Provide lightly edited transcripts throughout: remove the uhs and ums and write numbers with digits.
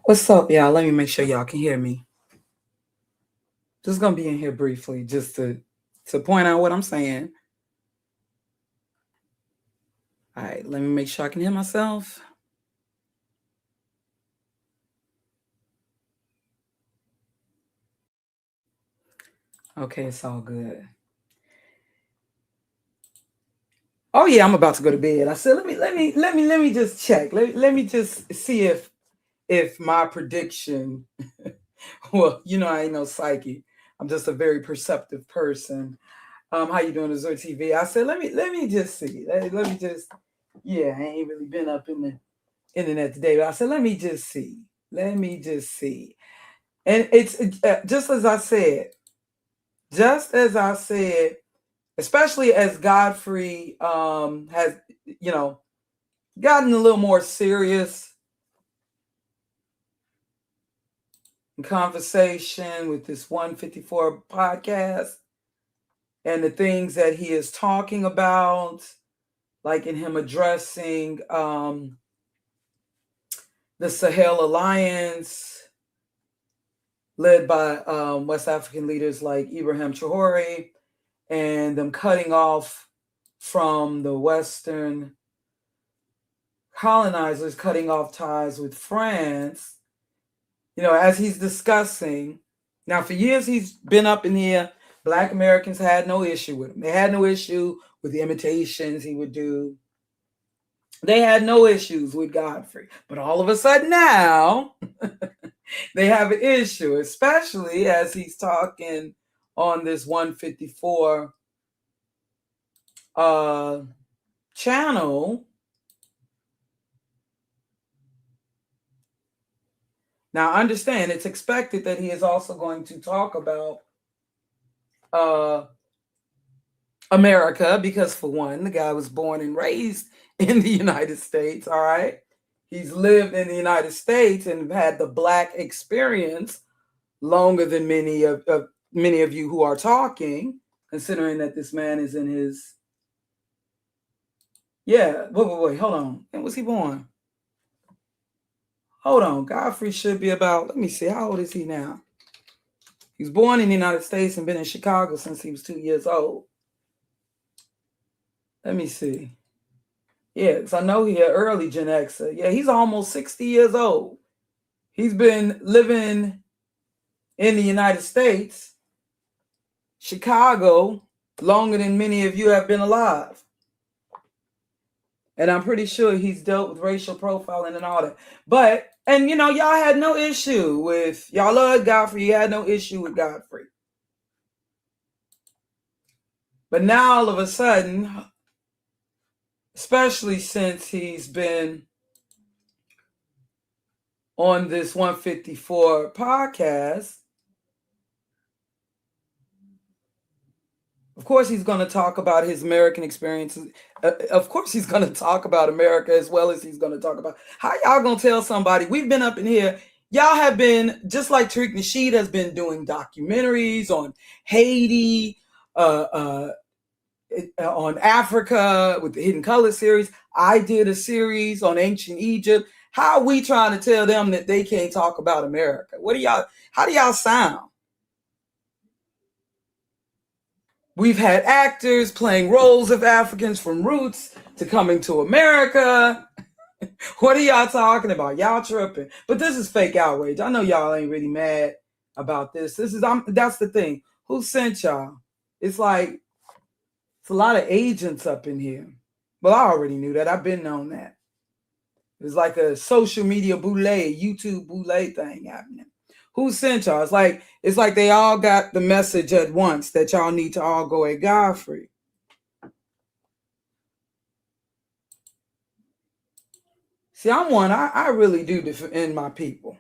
What's up, y'all? Let me make sure y'all can hear me. Just gonna be in here briefly, just to point out what I'm saying. All right, let me make sure I can hear myself. Okay, it's all good. Oh yeah, I'm about to go to bed. I said, let me just check. Let me just see if my prediction. Well, I ain't no psychic. I'm just a very perceptive person. How you doing, Azure TV? I said, let me just see. Let me just. Yeah, I ain't really been up in the internet today, but I said, let me just see. Let me just see. And it's just as I said, especially as Godfrey has, gotten a little more serious in conversation with this 154 podcast and the things that he is talking about, like in him addressing the Sahel Alliance, led by West African leaders like Ibrahim Traore, and them cutting off from the Western colonizers, cutting off ties with France, as he's discussing. Now, for years, he's been up in here. Black Americans had no issue with him. They had no issue with the imitations he would do. They had no issues with Godfrey. But all of a sudden now, they have an issue, especially as he's talking on this 154 channel. Now, understand, it's expected that he is also going to talk about America, because for one, the guy was born and raised in the United States, all right? He's lived in the United States and had the Black experience longer than many of you who are talking, considering that this man is in his... Yeah, wait, hold on. When was he born? Hold on, Godfrey should be about, let me see, how old is he now? He was born in the United States and been in Chicago since he was 2 years old. Let me see. Yeah, because I know he's an early Gen Xer. Yeah, he's almost 60 years old. He's been living in the United States, Chicago, longer than many of you have been alive. And I'm pretty sure he's dealt with racial profiling and all that. But, and y'all had no issue with, y'all loved Godfrey, you had no issue with Godfrey. But now all of a sudden, especially since he's been on this 154 podcast, of course he's going to talk about his American experiences. Of course he's going to talk about America, as well as he's going to talk about how y'all going to tell somebody, we've been up in here, y'all have been, just like Tariq Nasheed has been doing documentaries on Haiti, on Africa with the Hidden Color series. I did a series on ancient Egypt. How are we trying to tell them that they can't talk about America? How do y'all sound? We've had actors playing roles of Africans from Roots to Coming to America. What are y'all talking about? Y'all tripping. But this is fake outrage. I know y'all ain't really mad about this. That's the thing. Who sent y'all? It's like, it's a lot of agents up in here. Well, I already knew that. I've been known that. It was like a social media boule, YouTube boule thing happening. Who sent y'all? It's like they all got the message at once that y'all need to all go at Godfrey. See, I really do defend my people.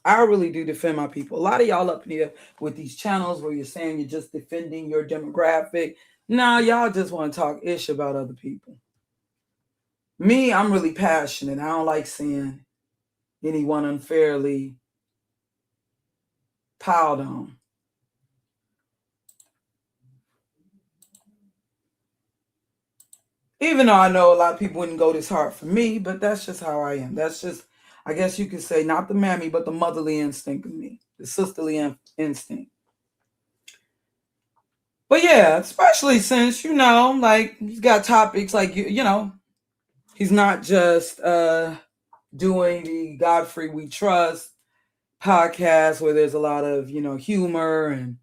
I really do defend my people. A lot of y'all up here with these channels where you're saying you're just defending your demographic. Nah, y'all just want to talk ish about other people. Me, I'm really passionate. I don't like seeing anyone unfairly piled on. Even though I know a lot of people wouldn't go this hard for me, but that's just how I am. I guess you could say not the mammy, but the motherly instinct in me, the sisterly instinct. But yeah, especially since, like he's got topics like, he's not just doing the Godfrey We Trust podcast where there's a lot of, humor and,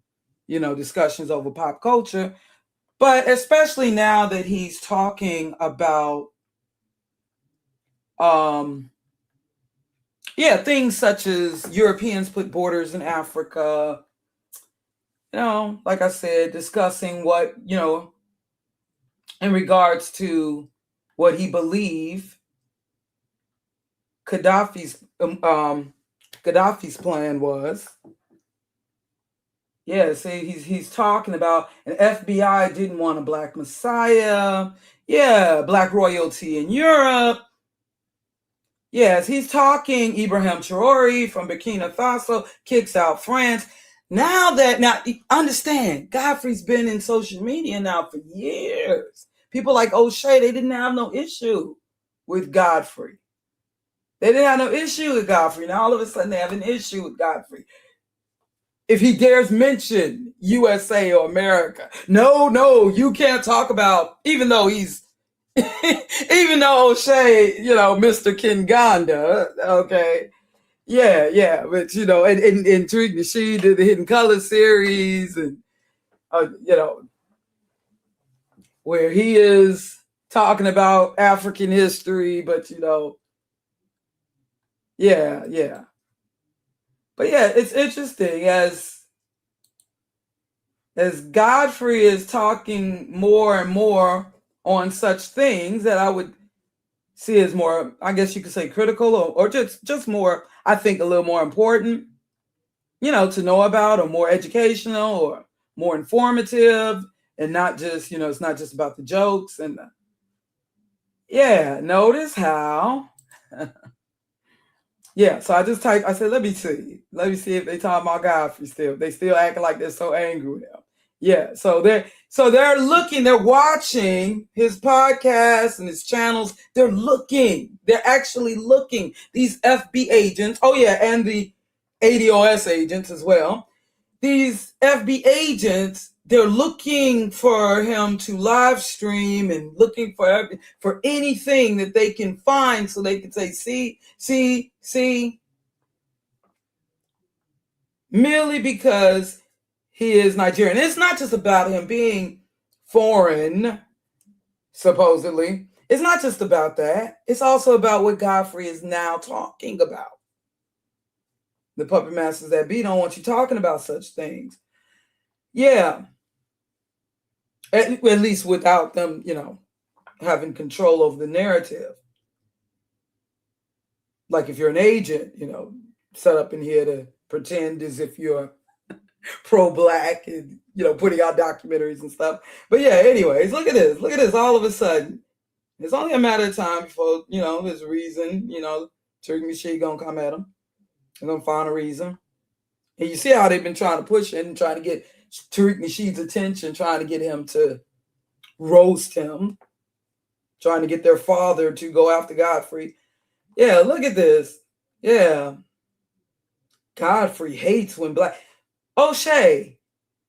discussions over pop culture. But especially now that he's talking about, things such as Europeans put borders in Africa, like I said, discussing what, in regards to what he believed Gaddafi's plan was. Yeah, see, he's talking about an FBI didn't want a black messiah. Yeah, black royalty in Europe. Yes, he's talking Ibrahim Traore from Burkina Faso kicks out France. Now understand, Godfrey's been in social media now for years. People like Oshay, they didn't have no issue with Godfrey. They didn't have no issue with Godfrey. Now all of a sudden they have an issue with Godfrey. If he dares mention USA or America, no, you can't talk about, even though Oshay, Mr. Kinganda, okay. Yeah, but and Tariq Nasheed did the Hidden Color series, and where he is talking about African history, but yeah. But yeah, it's interesting as Godfrey is talking more and more on such things that I would see as more, I guess you could say, critical or just more, I think, a little more important, to know about, or more educational or more informative, and not just, it's not just about the jokes. And notice how so I just typed, I said, let me see if they talking about Godfrey still. They still acting like they're so angry with him. Yeah, so they're watching his podcasts and his channels. They're actually looking. These FB agents, and the ADOS agents as well. These FB agents, they're looking for him to live stream and looking for anything that they can find so they can say, see, merely because he is Nigerian. And it's not just about him being foreign, supposedly. It's not just about that. It's also about what Godfrey is now talking about. The puppet masters that be don't want you talking about such things. Yeah. At least without them, having control over the narrative. Like if you're an agent, set up in here to pretend as if you're pro-black and, putting out documentaries and stuff. But yeah, anyways, look at this. All of a sudden, it's only a matter of time before, there's a reason, Tariq Nasheed gonna come at him. They're gonna find a reason. And you see how they've been trying to push it and trying to get Tariq Nasheed's attention, trying to get him to roast him, trying to get their father to go after Godfrey. Yeah, look at this. Yeah. Godfrey hates when black. Oshay,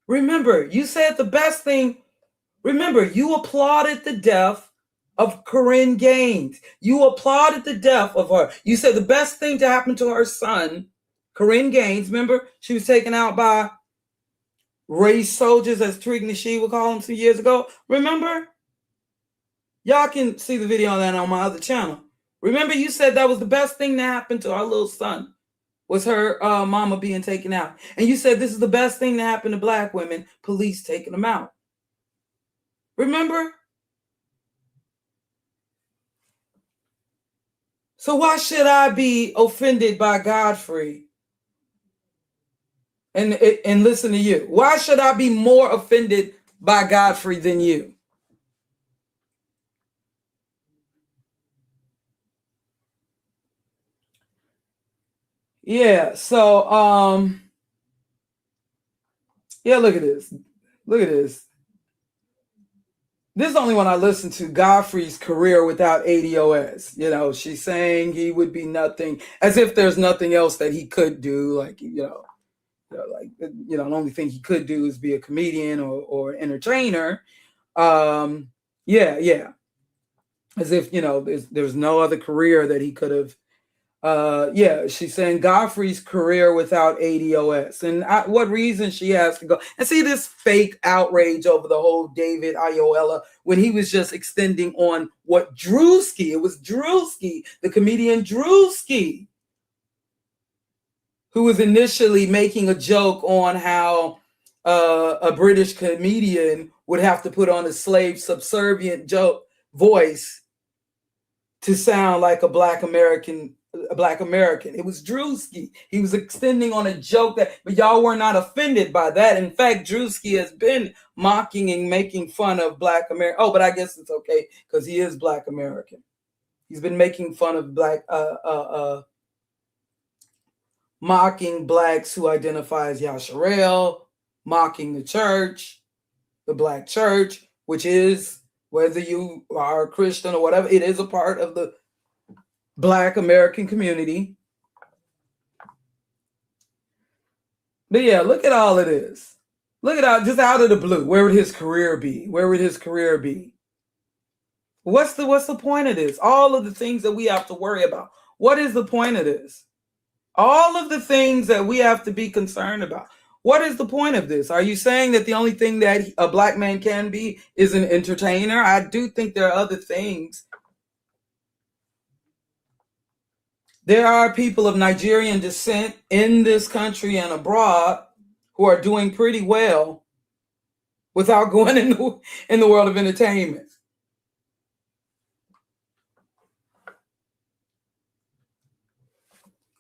remember, you said the best thing. Remember, you applauded the death of Corinne Gaines. You applauded the death of her. You said the best thing to happen to her son, Corinne Gaines, remember, she was taken out by race soldiers, as Tariq Nasheed would call them 2 years ago. Remember? Y'all can see the video on that on my other channel. Remember, you said that was the best thing to happen to our little son, was her mama being taken out. And you said this is the best thing to happen to black women, police taking them out. Remember? So why should I be offended by Godfrey and listen to you? Why should I be more offended by Godfrey than you? Yeah, so yeah, look at this. Look at this. This is the only one I listened to, Godfrey's career without ADOS. You know, she's saying he would be nothing, as if there's nothing else that he could do. Like, the only thing he could do is be a comedian or entertainer. Yeah. As if, there's no other career that he could have. She's saying Godfrey's career without ADOS, and what reason she has to go. And see this fake outrage over the whole David Ayoela when he was just extending on what Drewski, it was Drewski, the comedian Drewski, who was initially making a joke on how a British comedian would have to put on a slave subservient joke voice to sound like a Black American. It was Drewski. He was extending on a joke but y'all were not offended by that. In fact, Drewski has been mocking and making fun of Black American. Oh, but I guess it's okay because he is Black American. He's been making fun of mocking Blacks who identify as Yasharel, mocking the church, the Black church, which is, whether you are a Christian or whatever, it is a part of the Black American community. But yeah, look at all of this. Look at just out of the blue. Where would his career be? What's the point of this? All of the things that we have to worry about. What is the point of this? All of the things that we have to be concerned about. What is the point of this? Are you saying that the only thing that a Black man can be is an entertainer? I do think there are other things. There are people of Nigerian descent in this country and abroad who are doing pretty well without going in the world of entertainment.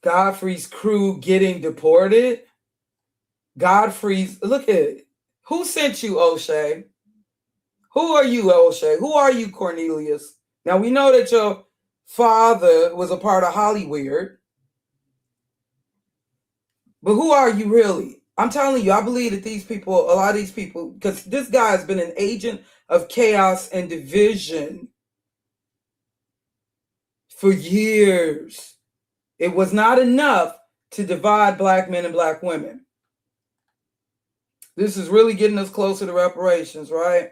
Godfrey's crew getting deported. Look at it. Who sent you, Oshay? Who are you, Oshay? Who are you, Cornelius? Now, we know that your father was a part of Hollywood, but who are you really? I'm telling you, I believe that a lot of these people, because this guy has been an agent of chaos and division for years. It was not enough to divide Black men and Black women. This is really getting us closer to reparations, right?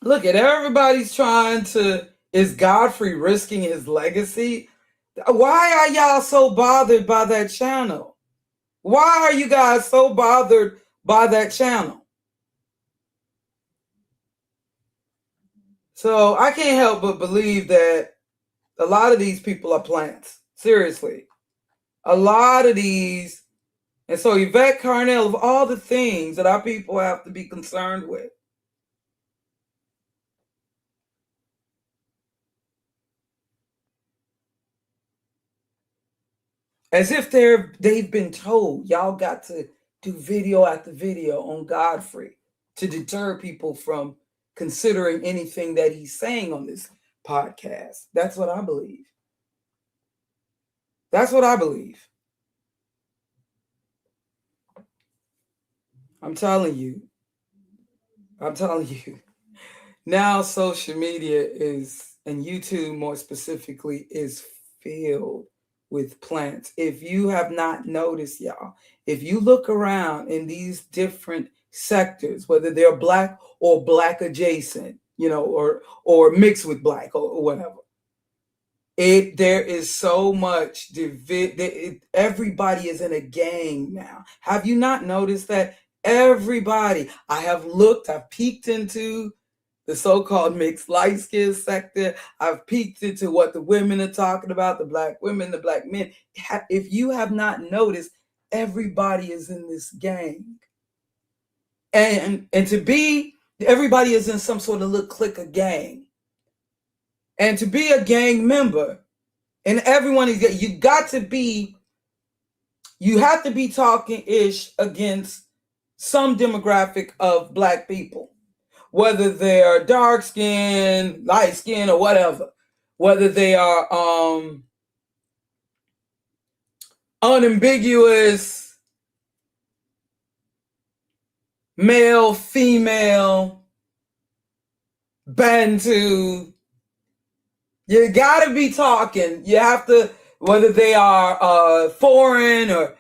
Look at everybody's is Godfrey risking his legacy? Why are y'all so bothered by that channel? Why are you guys so bothered by that channel? So I can't help but believe that a lot of these people are plants. Seriously. A lot of these. And so Yvette Carnell, of all the things that our people have to be concerned with, as if they've been told, y'all got to do video after video on Godfrey to deter people from considering anything that he's saying on this podcast. That's what I believe. I'm telling you. Now social media and YouTube more specifically, is filled with plants. If you have not noticed, y'all, if you look around in these different sectors, whether they're Black or Black adjacent, or mixed with Black or whatever, there is so much everybody is in a gang now. Have you not noticed that? Everybody. I've peeked into the so-called mixed light skin sector. I've peeked into what the women are talking about, the Black women, the Black men. If you have not noticed, everybody is in this gang. And everybody is in some sort of little clique of gang. And to be a gang member, and everyone is, you have to be talking ish against some demographic of Black people, whether they are dark skin, light skin, or whatever, whether they are unambiguous, male, female, Bantu. You gotta be talking. You have to, whether they are foreign or.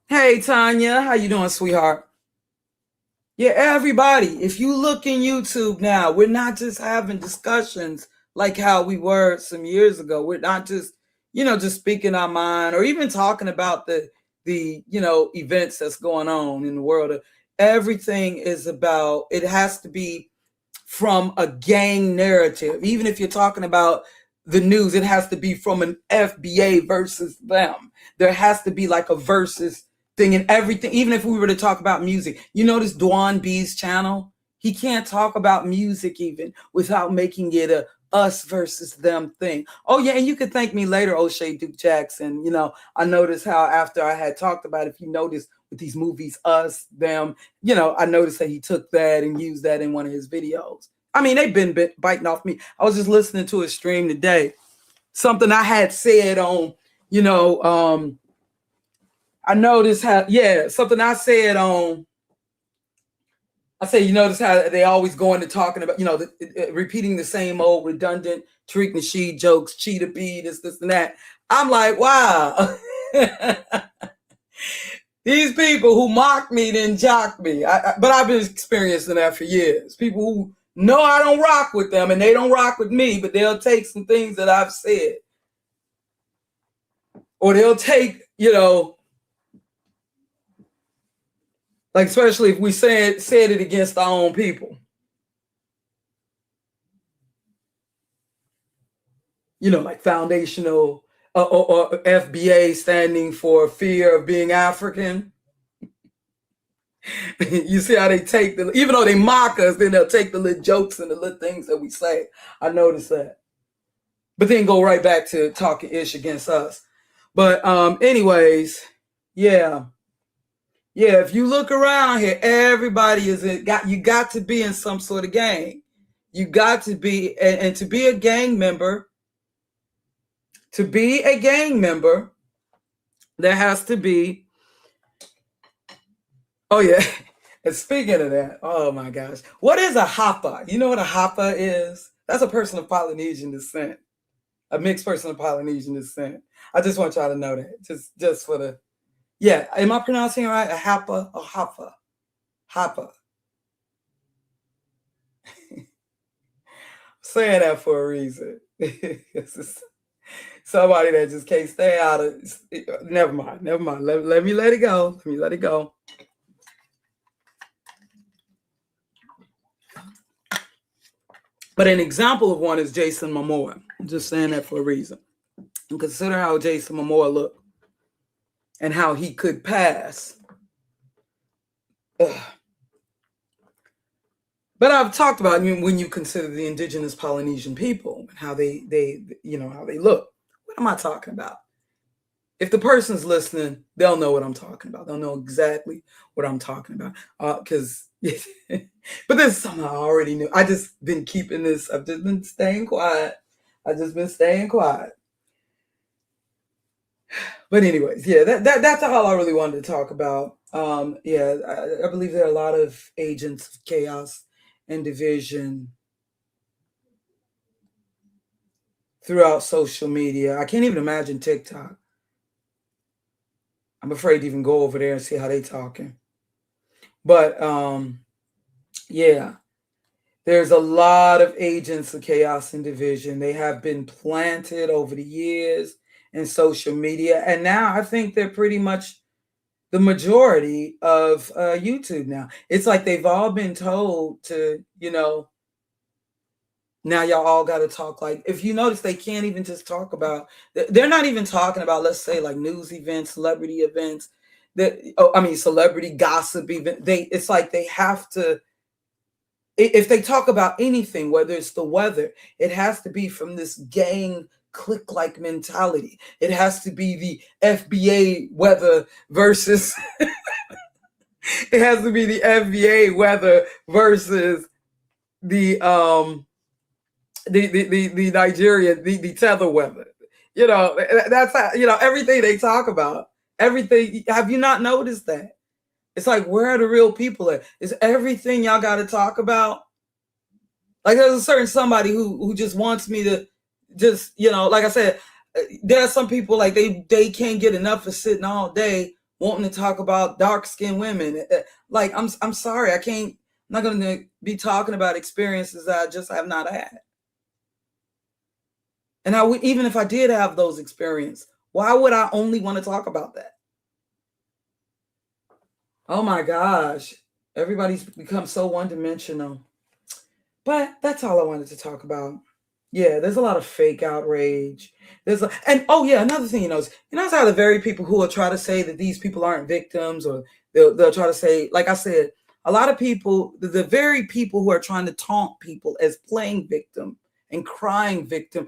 Hey Tanya, how you doing, sweetheart? Yeah, everybody. If you look in YouTube now, we're not just having discussions like how we were some years ago. We're not just, just speaking our mind or even talking about the events that's going on in the world. Everything is about. It has to be from a gang narrative. Even if you're talking about the news, it has to be from an FBA versus them. There has to be like a versus thing in everything. Even if we were to talk about music, you notice Dwan B's channel, he can't talk about music even without making it a us versus them thing. Oh yeah, and you could thank me later, Oshay Duke Jackson. I noticed how after I had talked about, if you notice with these movies, us, them, I noticed that he took that and used that in one of his videos. I mean, they've been biting off me. I was just listening to a stream today. Something I had said on, I noticed how, something I said on, I say, you notice how they always go into talking about, repeating the same old redundant Tariq Nasheed jokes, cheetah bee, this, and that. I'm like, wow. These people who mock me didn't jock me. But I've been experiencing that for years. People who know I don't rock with them and they don't rock with me, but they'll take some things that I've said. Or they'll take, like especially if we said it against our own people. Like foundational or FBA standing for fear of being African. You see how they take even though they mock us, then they'll take the little jokes and the little things that we say. I noticed that. But then go right back to talking ish against us. But anyways, yeah. Yeah, if you look around here, everybody you got to be in some sort of gang. You got to be, and to be a gang member, there has to be, oh yeah. And speaking of that, oh my gosh, what is a hapa? You know what a hapa is? That's a person of Polynesian descent, a mixed person of Polynesian descent. I just want y'all to know that, just for the, yeah. Am I pronouncing it right? A hapa, a hapa, hapa. Saying that for a reason. Somebody that just can't stay out of. Never mind. Let me let it go. But an example of one is Jason Momoa. I'm just saying that for a reason. And consider how Jason Momoa looked and how he could pass. Ugh. But I've talked about when you consider the indigenous Polynesian people and how they how they look. What am I talking about? If the person's listening, they'll know what I'm talking about. They'll know exactly what I'm talking about. Because, but this is something I already knew. I just been keeping this. I've just been staying quiet. But anyways, yeah, that's all I really wanted to talk about. I believe there are a lot of agents of chaos and division throughout social media. I can't even imagine TikTok. I'm afraid to even go over there and see how they talking. But yeah, there's a lot of agents of chaos and division. They have been planted over the years in social media. And now I think they're pretty much the majority of YouTube now. It's like they've all been told to, now y'all all got to talk like, if you notice, they can't even just talk about, they're not even talking about, let's say, like news events, celebrity events, celebrity gossip event. It's like they have to, if they talk about anything, whether it's the weather, it has to be from this gang clique-like mentality. It has to be the FBA weather versus, it has to be the FBA weather versus the Nigerian, the tether weather. That's how, everything they talk about Everything. Have you not noticed that? It's like, where are the real people at? Is everything y'all got to talk about? Like, there's a certain somebody who just wants me to just, like I said, there are some people like they can't get enough of sitting all day wanting to talk about dark-skinned women. Like, I'm sorry, I can't. I'm not going to be talking about experiences that I just have not had. And even if I did have those experiences, why would I only want to talk about that? Oh my gosh, everybody's become so one-dimensional. But that's all I wanted to talk about. Yeah, there's a lot of fake outrage. Another thing, is how the very people who will try to say that these people aren't victims, or they'll try to say, like I said, a lot of people, the very people who are trying to taunt people as playing victim and crying victim,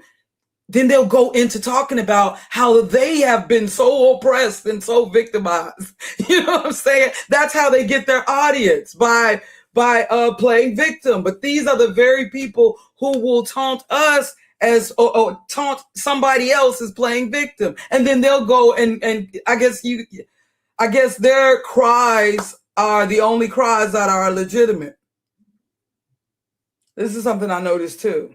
then they'll go into talking about how they have been so oppressed and so victimized. You know what I'm saying? That's how they get their audience, by playing victim. But these are the very people who will taunt us as or taunt somebody else as playing victim, and then they'll go and I guess their cries are the only cries that are legitimate. This is something I noticed too.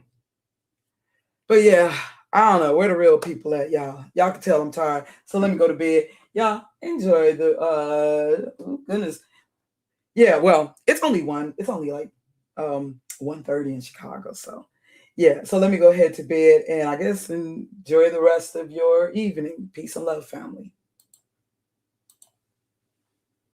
But yeah, I don't know where the real people at, y'all. Y'all can tell I'm tired, so let me go to bed. Y'all enjoy the goodness. Yeah, well, it's only like 1:30 in Chicago, so yeah. So let me go ahead to bed, and I guess enjoy the rest of your evening. Peace and love, family.